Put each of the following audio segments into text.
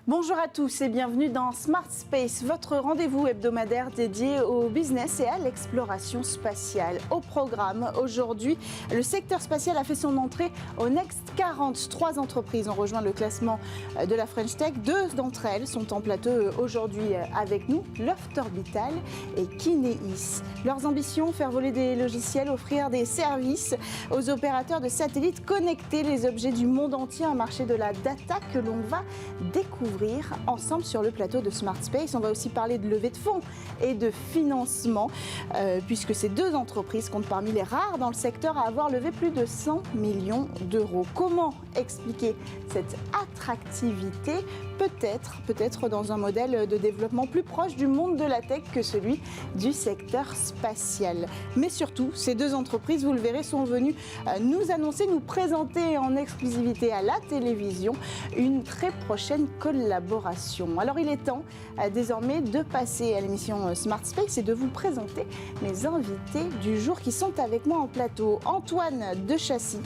Bonjour à tous et bienvenue dans Smart Space, votre rendez-vous hebdomadaire dédié au business et à l'exploration spatiale. Au programme, aujourd'hui, le secteur spatial a fait son entrée au Next 40. 3 entreprises ont rejoint le classement de la French Tech. 2 d'entre elles sont en plateau aujourd'hui avec nous, Loft Orbital et Kineis. Leurs ambitions, faire voler des logiciels, offrir des services aux opérateurs de satellites, connecter les objets du monde entier, un marché de la data que l'on va découvrir ensemble sur le plateau de Smart Space. On va aussi parler de levée de fonds et de financement, puisque ces 2 entreprises comptent parmi les rares dans le secteur à avoir levé plus de 100 millions d'euros. Comment expliquer cette attractivité ? Peut-être dans un modèle de développement plus proche du monde de la tech que celui du secteur spatial. Mais surtout, ces 2 entreprises, vous le verrez, sont venues nous annoncer, nous présenter en exclusivité à la télévision une très prochaine collaboration. Alors il est temps désormais de passer à l'émission Smart Space et de vous présenter mes invités du jour qui sont avec moi en plateau. Antoine Dechassy,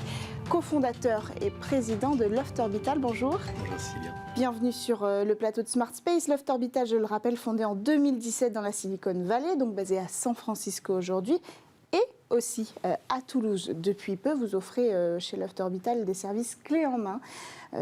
cofondateur et président de Loft Orbital. Bonjour. Bonjour Célia. Bienvenue sur le plateau de Smart Space. Loft Orbital, je le rappelle, fondé en 2017 dans la Silicon Valley, donc basé à San Francisco aujourd'hui, et aussi à Toulouse depuis peu. Vous offrez chez Loft Orbital des services clés en main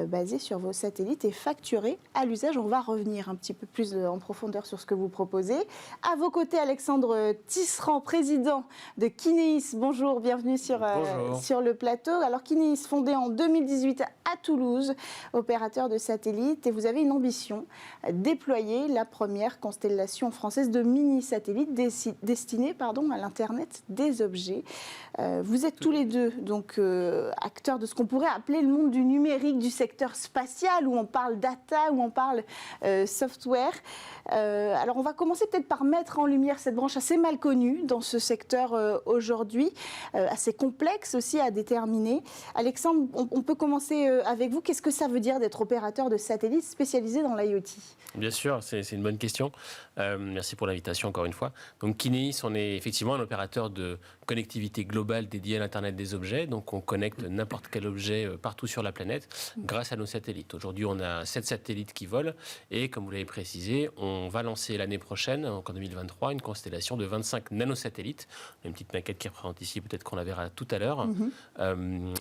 basés sur vos satellites et facturés à l'usage. On va revenir un petit peu plus en profondeur sur ce que vous proposez. À vos côtés, Alexandre Tisserand, président de Kineis. Bonjour, bienvenue sur le plateau. Alors Kineis, fondé en 2018 à Toulouse, opérateur de satellites, et vous avez une ambition, déployer la première constellation française de mini-satellites destinée à l'Internet des objets. Vous êtes tous les deux donc acteurs de ce qu'on pourrait appeler le monde du numérique, du secteur spatial, où on parle data, où on parle software. Alors on va commencer peut-être par mettre en lumière cette branche assez mal connue dans ce secteur aujourd'hui, assez complexe aussi à déterminer. Alexandre, on peut commencer avec vous. Qu'est-ce que ça veut dire d'être opérateur de satellites spécialisé dans l'IoT ? Bien sûr, c'est une bonne question. Merci pour l'invitation encore une fois. Donc Kineis, on est effectivement un opérateur de connectivité globale dédié à l'Internet des objets. Donc on connecte n'importe quel objet partout sur la planète grâce à nos satellites. Aujourd'hui, on a 7 satellites qui volent et comme vous l'avez précisé, on va lancer l'année prochaine, en 2023, une constellation de 25 nanosatellites. Une petite maquette qui représente ici, peut-être qu'on la verra tout à l'heure,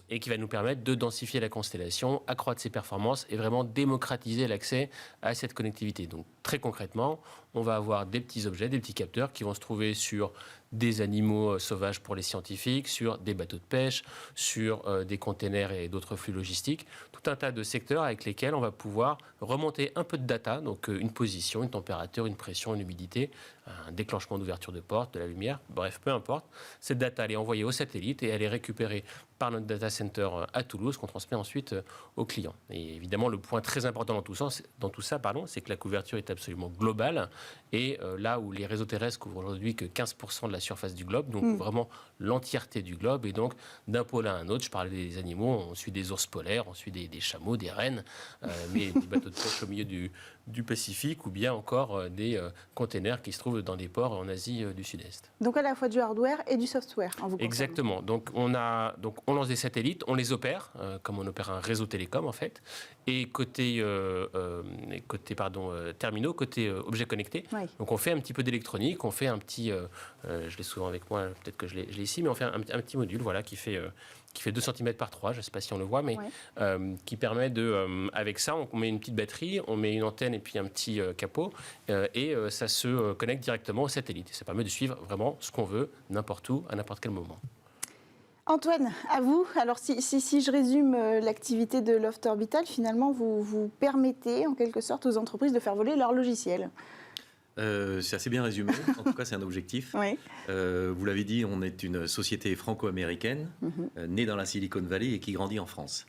et qui va nous permettre de densifier la constellation, accroître ses performances et vraiment démocratiser l'accès à cette connectivité. Donc très concrètement, on va avoir des petits objets, des petits capteurs qui vont se trouver sur des animaux sauvages pour les scientifiques, sur des bateaux de pêche, sur des containers et d'autres flux logistiques. Tout un tas de secteurs avec lesquels on va pouvoir remonter un peu de data, donc une position, une température, une pression, une humidité, un déclenchement d'ouverture de porte, de la lumière, bref, peu importe. Cette data, elle est envoyée au satellite et elle est récupérée par notre data center à Toulouse, qu'on transmet ensuite aux clients. Et évidemment, le point très important dans tout ça, c'est que la couverture est absolument globale. Et là où les réseaux terrestres couvrent aujourd'hui que 15% de la surface du globe, donc vraiment l'entièreté du globe, et donc d'un pôle à un autre, je parlais des animaux, on suit des ours polaires, on suit des chameaux, des rennes, mais des bateaux de pêche au milieu du Pacifique, ou bien encore des containers qui se trouvent dans des ports en Asie du Sud-Est. Donc à la fois du hardware et du software. Exactement. Donc on lance des satellites, on les opère, comme on opère un réseau télécom en fait, et côté terminaux, côté objets connectés. Oui. Donc on fait un petit peu d'électronique, on fait un petit, je l'ai souvent avec moi, peut-être que je l'ai ici, mais on fait un petit module, voilà, qui fait 2 cm par 3, je ne sais pas si on le voit, mais qui permet avec ça, on met une petite batterie, on met une antenne et puis un petit capot, et ça se connecte directement au satellite. Ça permet de suivre vraiment ce qu'on veut, n'importe où, à n'importe quel moment. Antoine, à vous. Alors si je résume l'activité de Loft Orbital, finalement vous permettez en quelque sorte aux entreprises de faire voler leur logiciel. C'est assez bien résumé, en tout cas c'est un objectif. Oui. Vous l'avez dit, on est une société franco-américaine, née dans la Silicon Valley et qui grandit en France.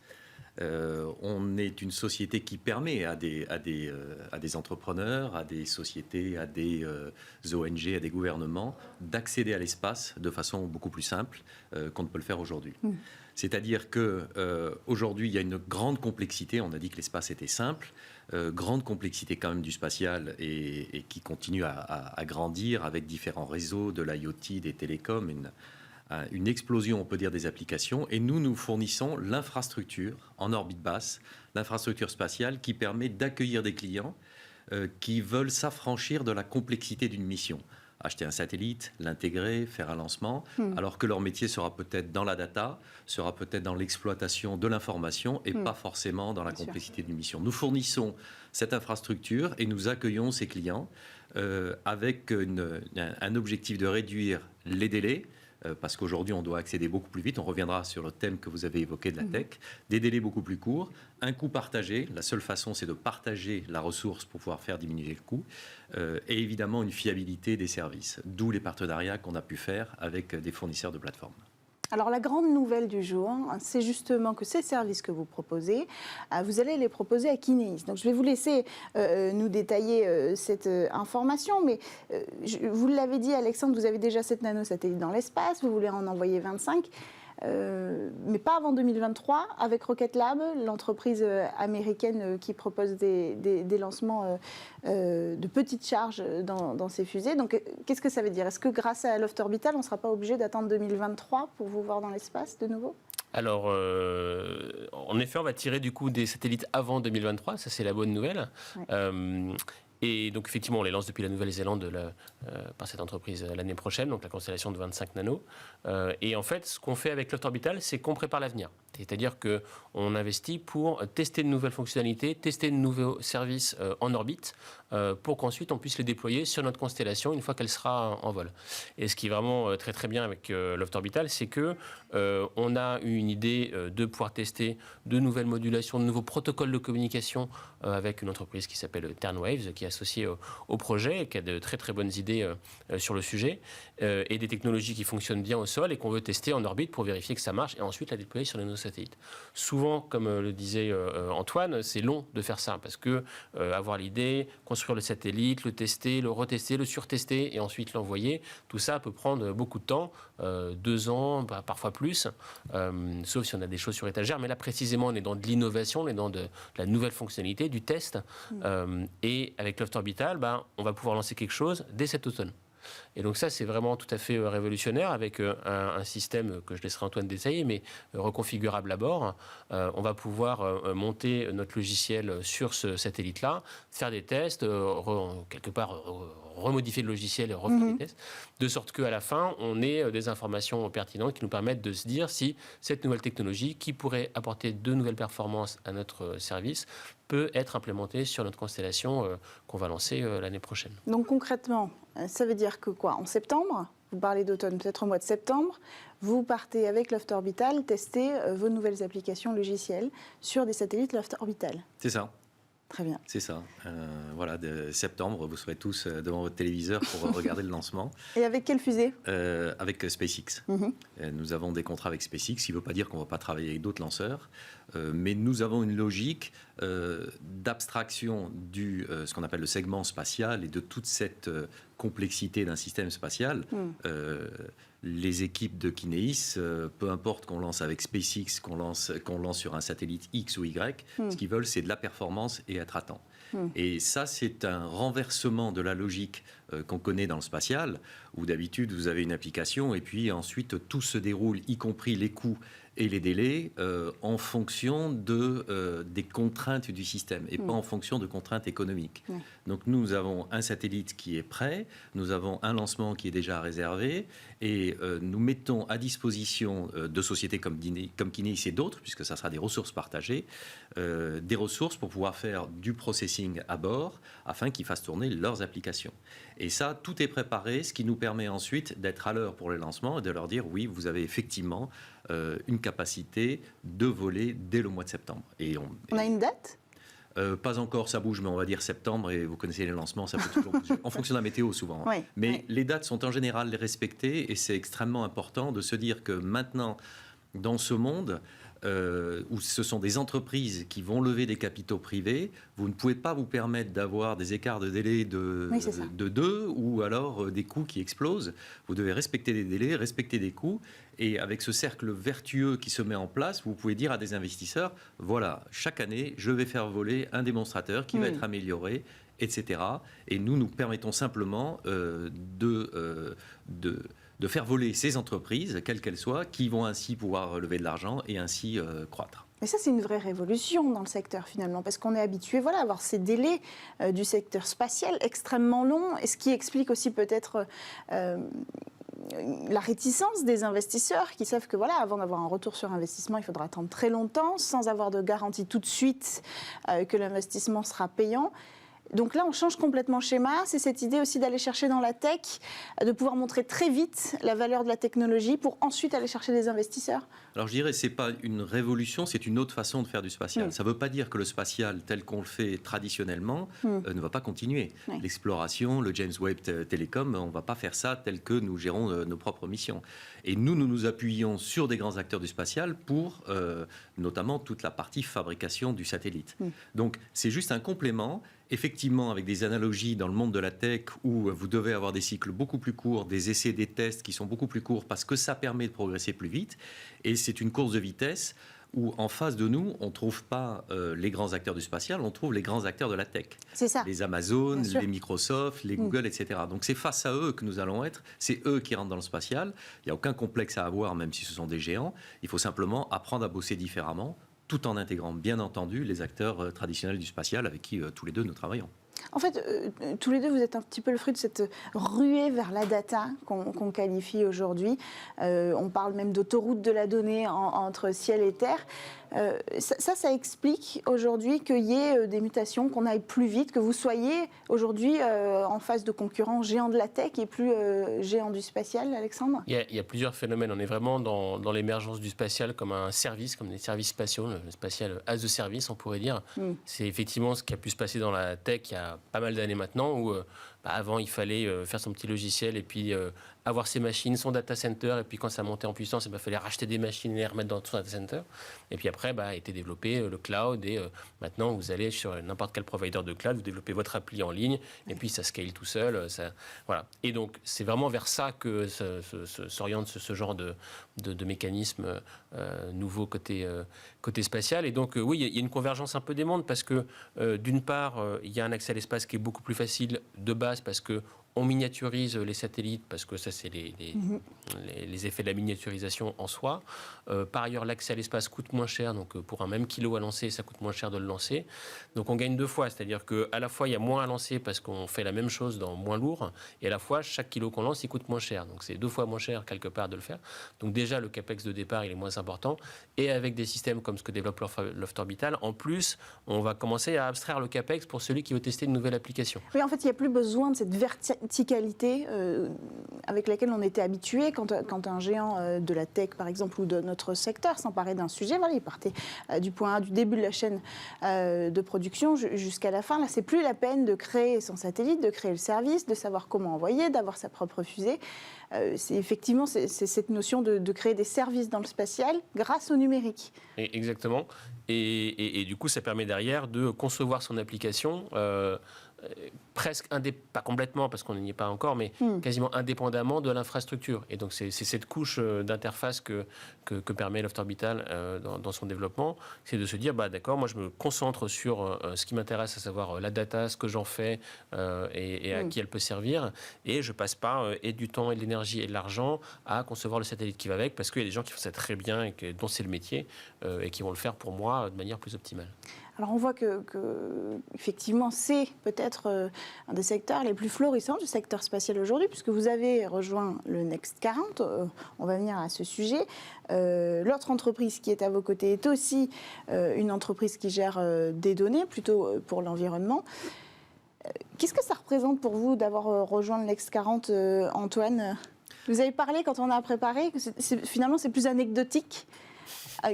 On est une société qui permet à des entrepreneurs, à des sociétés, à des ONG, à des gouvernements d'accéder à l'espace de façon beaucoup plus simple qu'on ne peut le faire aujourd'hui. C'est-à-dire qu'aujourd'hui, il y a une grande complexité. On a dit que l'espace était simple. Grande complexité quand même du spatial et qui continue à grandir avec différents réseaux, de l'IoT, des télécoms, une explosion, on peut dire, des applications. Et nous fournissons l'infrastructure en orbite basse, l'infrastructure spatiale qui permet d'accueillir des clients qui veulent s'affranchir de la complexité d'une mission. Acheter un satellite, l'intégrer, faire un lancement, alors que leur métier sera peut-être dans la data, sera peut-être dans l'exploitation de l'information et pas forcément dans la complexité d'une mission. Nous fournissons cette infrastructure et nous accueillons ces clients avec un objectif de réduire les délais, parce qu'aujourd'hui, on doit accéder beaucoup plus vite. On reviendra sur le thème que vous avez évoqué de la tech. Des délais beaucoup plus courts, un coût partagé. La seule façon, c'est de partager la ressource pour pouvoir faire diminuer le coût. Et évidemment, une fiabilité des services. D'où les partenariats qu'on a pu faire avec des fournisseurs de plateformes. Alors la grande nouvelle du jour, c'est justement que ces services que vous proposez, vous allez les proposer à Kineis. Donc je vais vous laisser nous détailler cette information, mais vous l'avez dit Alexandre, vous avez déjà 7 nanosatellites dans l'espace, vous voulez en envoyer 25. Mais pas avant 2023, avec Rocket Lab, l'entreprise américaine qui propose des lancements de petites charges dans ces fusées. Donc, qu'est-ce que ça veut dire? Est-ce que grâce à Loft Orbital, on ne sera pas obligé d'attendre 2023 pour vous voir dans l'espace de nouveau? Alors, en effet, on va tirer du coup des satellites avant 2023, ça c'est la bonne nouvelle. Ouais. Et donc, effectivement, on les lance depuis la Nouvelle-Zélande par cette entreprise l'année prochaine, donc la constellation de 25 nanos. Et en fait, ce qu'on fait avec Loft Orbital, c'est qu'on prépare l'avenir. C'est-à-dire qu'on investit pour tester de nouvelles fonctionnalités, tester de nouveaux services en orbite, pour qu'ensuite on puisse les déployer sur notre constellation une fois qu'elle sera en vol. Et ce qui est vraiment très très bien avec Loft Orbital, c'est qu'on a eu une idée de pouvoir tester de nouvelles modulations, de nouveaux protocoles de communication avec une entreprise qui s'appelle Turnwaves, qui est associée au projet et qui a de très très bonnes idées sur le sujet, et des technologies qui fonctionnent bien au sol et qu'on veut tester en orbite pour vérifier que ça marche et ensuite la déployer sur nos satellites. Souvent, comme le disait Antoine, c'est long de faire ça parce que avoir l'idée, construire le satellite, le tester, le retester, le surtester et ensuite l'envoyer, tout ça peut prendre beaucoup de temps, 2 ans, parfois plus, sauf si on a des choses sur étagère. Mais là, précisément, on est dans de l'innovation, on est dans de la nouvelle fonctionnalité, du test. Et avec Loft Orbital, on va pouvoir lancer quelque chose dès cet automne. Et donc ça, c'est vraiment tout à fait révolutionnaire avec un système que je laisserai Antoine détailler, mais reconfigurable à bord. On va pouvoir monter notre logiciel sur ce satellite-là, faire des tests, quelque part remodifier le logiciel et refaire des tests, de sorte qu'à la fin, on ait des informations pertinentes qui nous permettent de se dire si cette nouvelle technologie, qui pourrait apporter de nouvelles performances à notre service, peut être implémentée sur notre constellation qu'on va lancer l'année prochaine. Donc concrètement, ça veut dire que quoi? En septembre, vous parlez d'automne, peut-être au mois de septembre, vous partez avec Loft Orbital tester vos nouvelles applications logicielles sur des satellites Loft Orbital. C'est ça. Très bien. C'est ça. Voilà, de septembre, vous serez tous devant votre téléviseur pour regarder le lancement. Et avec quelle fusée? Avec SpaceX. Nous avons des contrats avec SpaceX, ce qui ne veut pas dire qu'on ne va pas travailler avec d'autres lanceurs. Mais nous avons une logique d'abstraction du ce qu'on appelle le segment spatial et de toute cette complexité d'un système spatial. Les équipes de Kineis, peu importe qu'on lance avec SpaceX, qu'on lance sur un satellite X ou Y, ce qu'ils veulent, c'est de la performance et être à temps. Et ça, c'est un renversement de la logique qu'on connaît dans le spatial, où d'habitude, vous avez une application et puis ensuite, tout se déroule, y compris les coûts et les délais, en fonction des contraintes du système et pas en fonction de contraintes économiques. Donc nous avons un satellite qui est prêt, nous avons un lancement qui est déjà réservé et nous mettons à disposition de sociétés comme Kineis et d'autres, puisque ça sera des ressources partagées, des ressources pour pouvoir faire du processing à bord afin qu'ils fassent tourner leurs applications. Et ça, tout est préparé, ce qui nous permet ensuite d'être à l'heure pour les lancements et de leur dire oui, vous avez effectivement une capacité de voler dès le mois de septembre. Et on a une date ? Pas encore, ça bouge, mais on va dire septembre, et vous connaissez les lancements, ça peut toujours bouger, en fonction de la météo souvent. Oui, mais les dates sont en général respectées, et c'est extrêmement important de se dire que maintenant, dans ce monde, où ce sont des entreprises qui vont lever des capitaux privés, vous ne pouvez pas vous permettre d'avoir des écarts de délai de 2 ou alors des coûts qui explosent. Vous devez respecter des délais, respecter des coûts. Et avec ce cercle vertueux qui se met en place, vous pouvez dire à des investisseurs, voilà, chaque année, je vais faire voler un démonstrateur qui va être amélioré, etc. Et nous permettons simplement de faire voler ces entreprises, quelles qu'elles soient, qui vont ainsi pouvoir lever de l'argent et ainsi croître. Mais ça, c'est une vraie révolution dans le secteur, finalement, parce qu'on est habitué à avoir ces délais du secteur spatial extrêmement longs, et ce qui explique aussi peut-être la réticence des investisseurs qui savent que avant d'avoir un retour sur investissement, il faudra attendre très longtemps, sans avoir de garantie tout de suite que l'investissement sera payant. Donc là, on change complètement schéma. C'est cette idée aussi d'aller chercher dans la tech, de pouvoir montrer très vite la valeur de la technologie pour ensuite aller chercher des investisseurs. Alors je dirais, ce n'est pas une révolution, c'est une autre façon de faire du spatial. Ça ne veut pas dire que le spatial, tel qu'on le fait traditionnellement, ne va pas continuer. L'exploration, le James Webb Telecom, on ne va pas faire ça tel que nous gérons nos propres missions. Et nous nous appuyons sur des grands acteurs du spatial pour notamment toute la partie fabrication du satellite. Donc c'est juste un complément. Effectivement, avec des analogies dans le monde de la tech où vous devez avoir des cycles beaucoup plus courts, des essais, des tests qui sont beaucoup plus courts parce que ça permet de progresser plus vite. Et c'est une course de vitesse où en face de nous, on ne trouve pas les grands acteurs du spatial, on trouve les grands acteurs de la tech. C'est ça. Les Amazon, les Microsoft, les Google, etc. Donc c'est face à eux que nous allons être. C'est eux qui rentrent dans le spatial. Il n'y a aucun complexe à avoir, même si ce sont des géants. Il faut simplement apprendre à bosser différemment, tout en intégrant bien entendu les acteurs traditionnels du spatial avec qui tous les deux nous travaillons. En fait, tous les deux, vous êtes un petit peu le fruit de cette ruée vers la data qu'on qualifie aujourd'hui. On parle même d'autoroute de la donnée entre ciel et terre. Ça explique aujourd'hui qu'il y ait des mutations, qu'on aille plus vite, que vous soyez aujourd'hui en face de concurrents géants de la tech et plus géants du spatial, Alexandre ? Il y a plusieurs phénomènes. On est vraiment dans l'émergence du spatial comme un service, comme des services spatiaux, le spatial as a service, on pourrait dire. C'est effectivement ce qui a pu se passer dans la tech il y a pas mal d'années maintenant, où avant il fallait faire son petit logiciel et puis avoir ses machines, son data center, et puis quand ça montait en puissance, il fallait racheter des machines et les remettre dans son data center. Et puis après, a été développé le cloud, et maintenant vous allez sur n'importe quel provider de cloud, vous développez votre appli en ligne, et puis ça scale tout seul. Voilà. Et donc c'est vraiment vers ça que s'oriente ce genre de mécanisme nouveau côté spatial. Et donc oui, il y a une convergence un peu des mondes, parce que d'une part, il y a un accès à l'espace qui est beaucoup plus facile de base, parce que on miniaturise les satellites, parce que ça, c'est les effets de la miniaturisation en soi. Par ailleurs, l'accès à l'espace coûte moins cher. Donc, pour un même kilo à lancer, ça coûte moins cher de le lancer. Donc, on gagne deux fois. C'est-à-dire qu'à la fois, il y a moins à lancer parce qu'on fait la même chose dans moins lourd. Et à la fois, chaque kilo qu'on lance, il coûte moins cher. Donc, c'est deux fois moins cher, quelque part, de le faire. Donc, déjà, le capex de départ, il est moins important. Et avec des systèmes comme ce que développe Loft Orbital, en plus, on va commencer à abstraire le capex pour celui qui veut tester une nouvelle application. Oui, en fait, il n'y a plus besoin de cette verticalité avec laquelle on était habitué quand un géant de la tech, par exemple, ou de notre secteur s'emparait d'un sujet. Voilà, il partait du point A, du début de la chaîne de production jusqu'à la fin. Là, c'est plus la peine de créer son satellite, de créer le service, de savoir comment envoyer, d'avoir sa propre fusée. C'est cette notion de créer des services dans le spatial grâce au numérique. Exactement. Et du coup, ça permet derrière de concevoir son application presque pas complètement parce qu'on n'y est pas encore, mais quasiment indépendamment de l'infrastructure. Et donc c'est cette couche d'interface que permet Loft Orbital dans son développement, c'est de se dire d'accord, moi je me concentre sur ce qui m'intéresse, à savoir la data, ce que j'en fais et à qui elle peut servir, et je passe pas et du temps et de l'énergie et de l'argent à concevoir le satellite qui va avec, parce qu'il y a des gens qui font ça très bien et dont c'est le métier et qui vont le faire pour moi de manière plus optimale. Alors on voit que effectivement, c'est peut-être un des secteurs les plus florissants du secteur spatial aujourd'hui, puisque vous avez rejoint le Next 40. On va venir à ce sujet. L'autre entreprise qui est à vos côtés est aussi une entreprise qui gère des données, plutôt pour l'environnement. Qu'est-ce que ça représente pour vous d'avoir rejoint le Next 40, Antoine ? Vous avez parlé, quand on a préparé, que finalement c'est plus anecdotique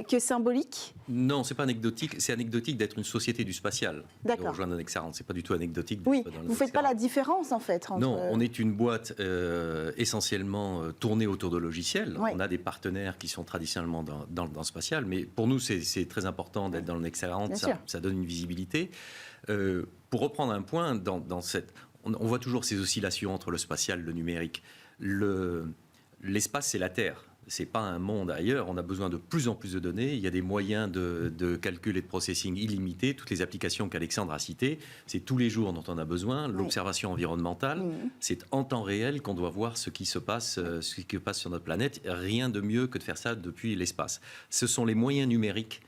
que symbolique. Non, c'est pas anecdotique. C'est anecdotique d'être une société du spatial. D'accord. Rejoindre un Next 40, c'est pas du tout anecdotique. Oui, vous faites pas la différence en fait. Entre... Non, on est une boîte essentiellement tournée autour de logiciels. Oui. On a des partenaires qui sont traditionnellement dans le spatial, mais pour nous c'est très important d'être dans le Next 40. Ça donne une visibilité. Pour reprendre un point, on voit toujours ces oscillations entre le spatial et le numérique. L'espace, c'est la Terre. c'est pas un monde ailleurs. On a besoin de plus en plus de données. Il y a des moyens de calcul et de processing illimités. Toutes les applications qu'Alexandre a citées, c'est tous les jours dont on a besoin. L'observation environnementale, c'est en temps réel qu'on doit voir ce qui se passe sur notre planète. Rien de mieux que de faire ça depuis l'espace. Ce sont les moyens numériques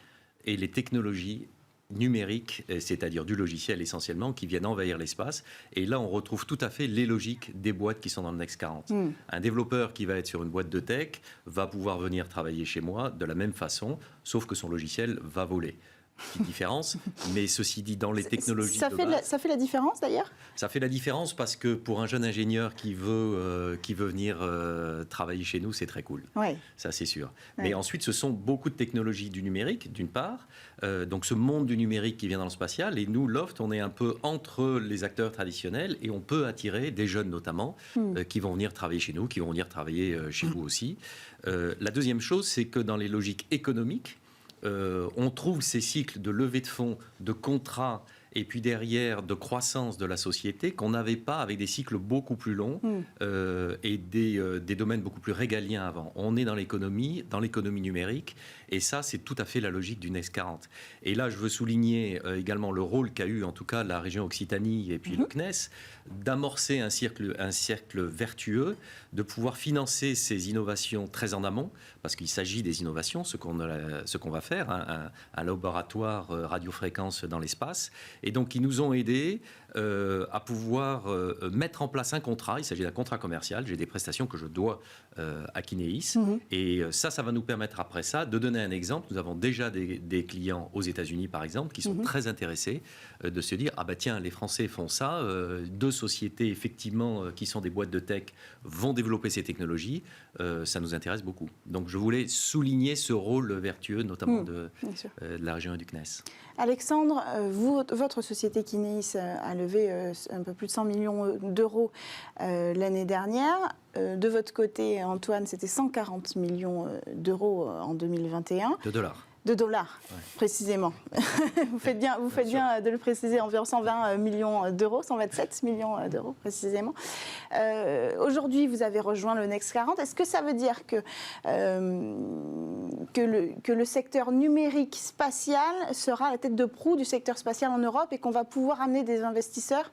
et les technologies numériques, c'est-à-dire du logiciel essentiellement, qui viennent envahir l'espace. Et là, on retrouve tout à fait les logiques des boîtes qui sont dans le Next 40. Un développeur qui va être sur une boîte de tech va pouvoir venir travailler chez moi de la même façon, sauf que son logiciel va voler. Petite différence, mais ceci dit, dans les technologies ça fait la différence d'ailleurs. Ça fait la différence parce que pour un jeune ingénieur qui veut venir travailler chez nous, c'est très cool. Ouais. Ça, c'est sûr. Ouais. Mais ensuite, ce sont beaucoup de technologies du numérique, d'une part. Donc, ce monde du numérique qui vient dans le spatial. Et nous, Loft, on est un peu entre les acteurs traditionnels et on peut attirer des jeunes notamment qui vont venir travailler chez nous, qui vont venir travailler chez vous aussi. La deuxième chose, c'est que dans les logiques économiques, on trouve ces cycles de levée de fonds, de contrats et puis derrière de croissance de la société qu'on n'avait pas avec des cycles beaucoup plus longs et des domaines beaucoup plus régaliens avant. On est dans l'économie numérique et ça c'est tout à fait la logique du Next 40. Et là je veux souligner également le rôle qu'a eu en tout cas la région Occitanie et puis le CNES d'amorcer un cercle vertueux, de pouvoir financer ces innovations très en amont, parce qu'il s'agit des innovations, ce qu'on va faire, un laboratoire radiofréquence dans l'espace. Et donc, ils nous ont aidés à pouvoir mettre en place un contrat. Il s'agit d'un contrat commercial. J'ai des prestations que je dois à Kineis. Et ça va nous permettre après ça de donner un exemple. Nous avons déjà des clients aux États-Unis, par exemple, qui sont très intéressés de se dire « Ah bah tiens, les Français font ça. Deux sociétés, effectivement, qui sont des boîtes de tech, vont développer ces technologies. Ça nous intéresse beaucoup. » Donc, je voulais souligner ce rôle vertueux, notamment de la région et du CNES. Alexandre, votre société Kineis a levé un peu plus de 100 millions d'euros l'année dernière. De votre côté, Antoine, c'était 140 millions d'euros en 2021. De dollars, précisément. Vous faites bien de le préciser, environ 120 millions d'euros, 127 millions d'euros précisément. Aujourd'hui, vous avez rejoint le Next 40. Est-ce que ça veut dire que le secteur numérique spatial sera à la tête de proue du secteur spatial en Europe et qu'on va pouvoir amener des investisseurs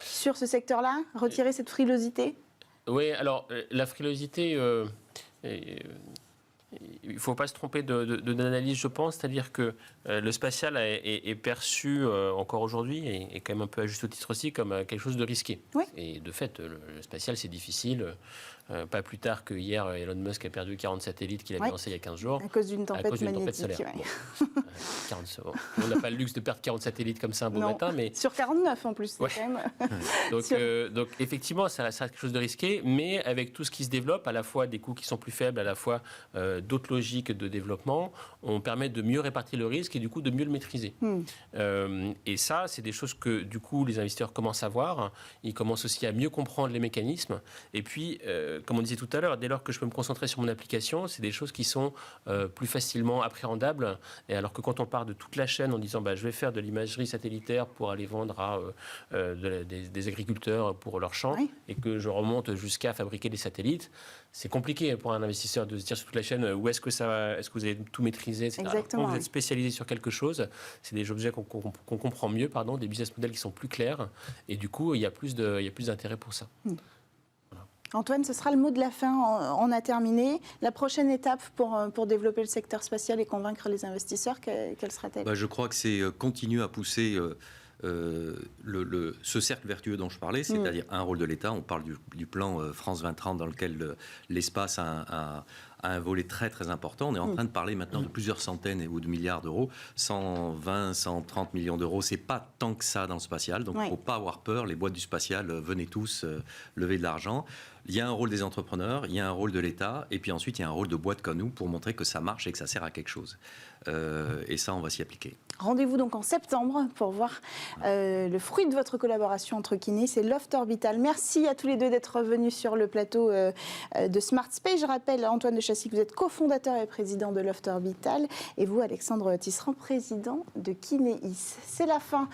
sur ce secteur-là, retirer cette frilosité ? Oui, alors la frilosité... il ne faut pas se tromper d'analyse, je pense. C'est-à-dire que le spatial est perçu encore aujourd'hui, et quand même un peu à juste titre aussi, comme quelque chose de risqué. Oui. Et de fait, le spatial, c'est difficile. Pas plus tard que hier, Elon Musk a perdu 40 satellites qu'il avait lancés il y a 15 jours. À cause d'une tempête magnétique. Solaire. Bon. On n'a pas le luxe de perdre 40 satellites comme ça un beau matin. Mais... Sur 49 en plus. Ouais. Quand même... donc effectivement, ça reste quelque chose de risqué, mais avec tout ce qui se développe, à la fois des coûts qui sont plus faibles, à la fois d'autres logiques de développement, on permet de mieux répartir le risque et du coup de mieux le maîtriser. Et ça, c'est des choses que du coup les investisseurs commencent à voir. Ils commencent aussi à mieux comprendre les mécanismes. Et puis, comme on disait tout à l'heure, dès lors que je peux me concentrer sur mon application, c'est des choses qui sont plus facilement appréhendables. Et alors que quand on part de toute la chaîne en disant je vais faire de l'imagerie satellitaire pour aller vendre à des agriculteurs pour leurs champs, et que je remonte jusqu'à fabriquer des satellites, c'est compliqué pour un investisseur de se dire sur toute la chaîne où est-ce que vous avez tout maîtrisé, etc. Quand vous êtes spécialisé sur quelque chose, c'est des objets qu'on comprend mieux, des business models qui sont plus clairs, et du coup il y a plus d'intérêt pour ça. Antoine, ce sera le mot de la fin. On a terminé. La prochaine étape pour développer le secteur spatial et convaincre les investisseurs, quelle sera-t-elle ? Je crois que c'est continuer à pousser ce cercle vertueux dont je parlais, c'est-à-dire un rôle de l'État. On parle du plan France 2030 dans lequel l'espace a un volet très très important. On est en train de parler maintenant de plusieurs centaines ou de milliards d'euros. 120, 130 millions d'euros, c'est pas tant que ça dans le spatial. Donc il ne faut pas avoir peur. Les boîtes du spatial, venez tous lever de l'argent. Il y a un rôle des entrepreneurs, il y a un rôle de l'État, et puis ensuite il y a un rôle de boîtes comme nous pour montrer que ça marche et que ça sert à quelque chose. Et ça, on va s'y appliquer. Rendez-vous donc en septembre pour voir le fruit de votre collaboration entre Kineis et Loft Orbital. Merci à tous les deux d'être venus sur le plateau de Smart Space. Je rappelle, Antoine de Chassis, que vous êtes cofondateur et président de Loft Orbital, et vous, Alexandre Tisserand, président de Kineis. C'est la fin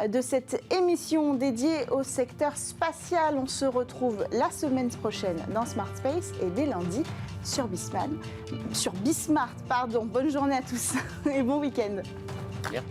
de cette émission dédiée au secteur spatial. On se retrouve la semaine prochaine dans Smart Space et dès lundi sur Bismart. Bonne journée à tous et bon week-end. Bien.